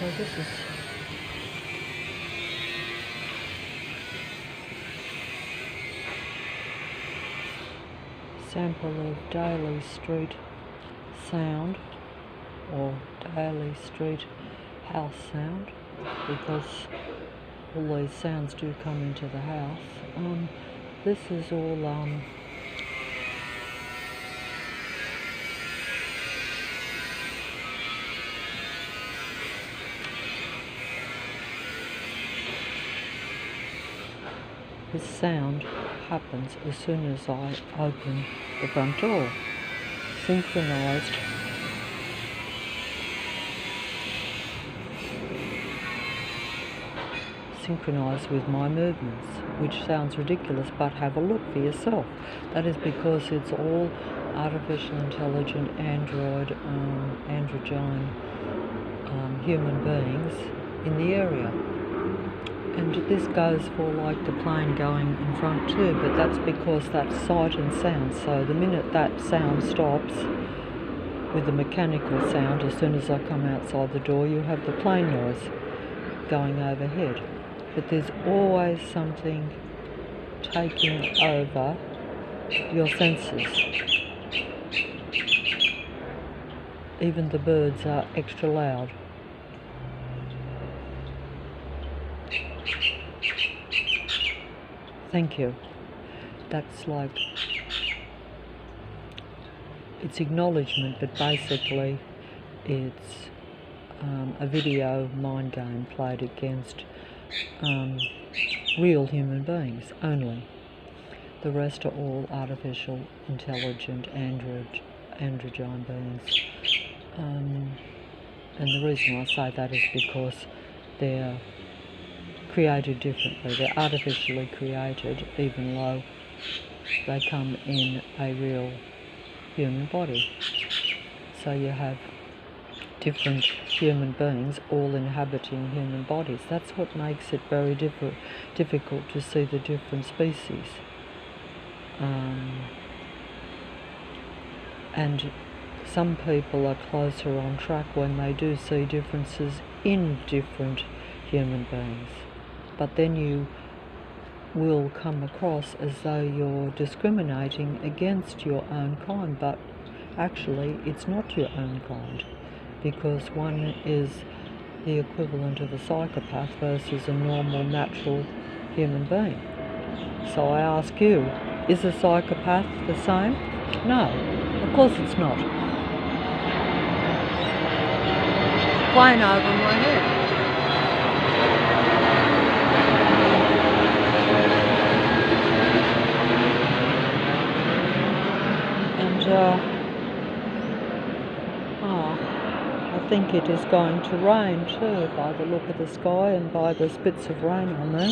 So this is sample of Daly Street sound, or Daly Street house sound, because all these sounds do come into the house. This is all this sound happens as soon as I open the front door, synchronized with my movements, which sounds ridiculous, but have a look for yourself. That is because it's all artificial intelligent android, androgyne human beings in the area. And this goes for like the plane going in front too, but that's because that's sight and sound. So the minute that sound stops with the mechanical sound, as soon as I come outside the door, you have the plane noise going overhead. But there's always something taking over your senses. Even the birds are extra loud. Thank you. That's like, it's acknowledgement, but basically it's a video mind game played against real human beings only. The rest are all artificial, intelligent, androgyne beings. And the reason I say that is because they're created differently. They're artificially created, even though they come in a real human body. So you have different human beings all inhabiting human bodies. That's what makes it very difficult to see the different species. And some people are closer on track when they do see differences in different human beings. But then you will come across as though you're discriminating against your own kind, but actually it's not your own kind, because one is the equivalent of a psychopath versus a normal, natural human being. So I ask you, is a psychopath the same? No, of course it's not. Flying over my head. I think it is going to rain too, by the look of the sky and by the spits of rain on there.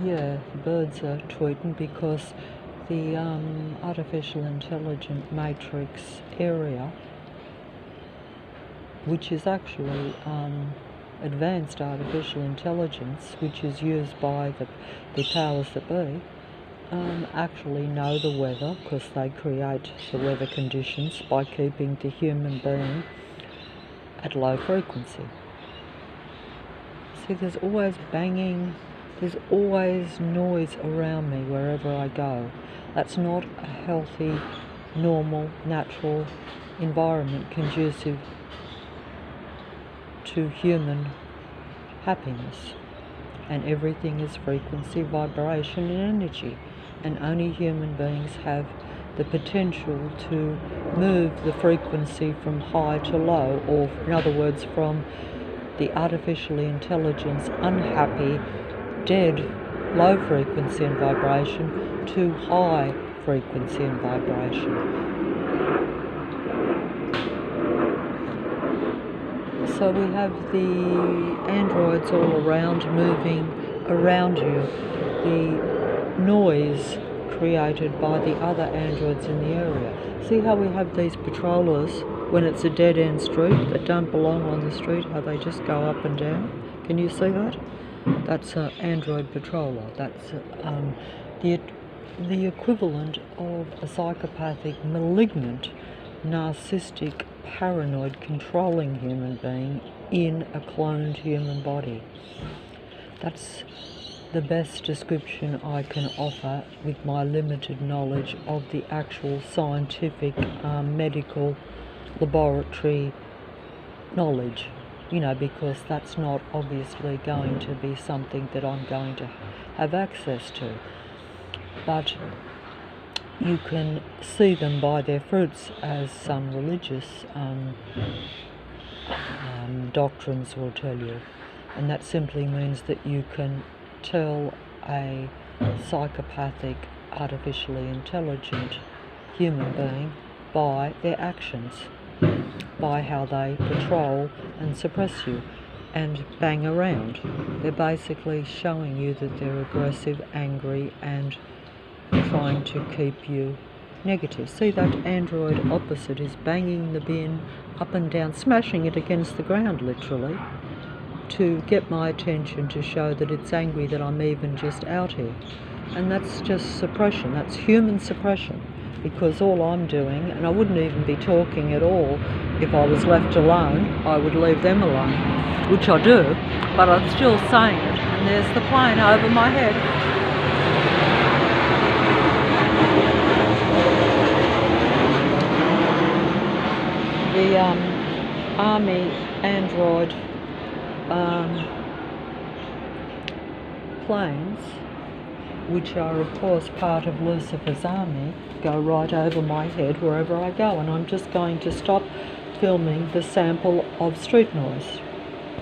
Yeah, the birds are tweeting because the artificial intelligent matrix area, which is actually advanced artificial intelligence, which is used by the powers that be, actually know the weather, because they create the weather conditions by keeping the human being at low frequency. See, there's always banging, there's always noise around me wherever I go. That's not a healthy, normal, natural environment conducive to human happiness. And everything is frequency, vibration and energy. And only human beings have the potential to move the frequency from high to low, or in other words, from the artificially intelligence, unhappy, dead, low frequency and vibration to high frequency and vibration. So we have the androids all around, moving around you. The noise created by the other androids in the area. See how we have these patrollers when it's a dead-end street that don't belong on the street, how they just go up and down? Can you see that? That's an android patroller. That's the equivalent of a psychopathic, malignant, narcissistic paranoid, controlling human being in a cloned human body. That's the best description I can offer with my limited knowledge of the actual scientific, medical, laboratory knowledge, because that's not obviously going to be something that I'm going to have access to. But you can see them by their fruits, as some religious doctrines will tell you. And that simply means that you can tell a psychopathic, artificially intelligent human being by their actions, by how they patrol and suppress you and bang around. They're basically showing you that they're aggressive, angry, and trying to keep you negative. See, that android opposite is banging the bin up and down, smashing it against the ground literally, to get my attention, to show that it's angry that I'm even just out here. And that's just suppression. That's human suppression, because all I'm doing, and I wouldn't even be talking at all if I was left alone. I would leave them alone, which I do, but I'm still saying it. And there's the plane over my head. The Army android planes, which are of course part of Lucifer's army, go right over my head wherever I go, and I'm just going to stop filming the sample of street noise.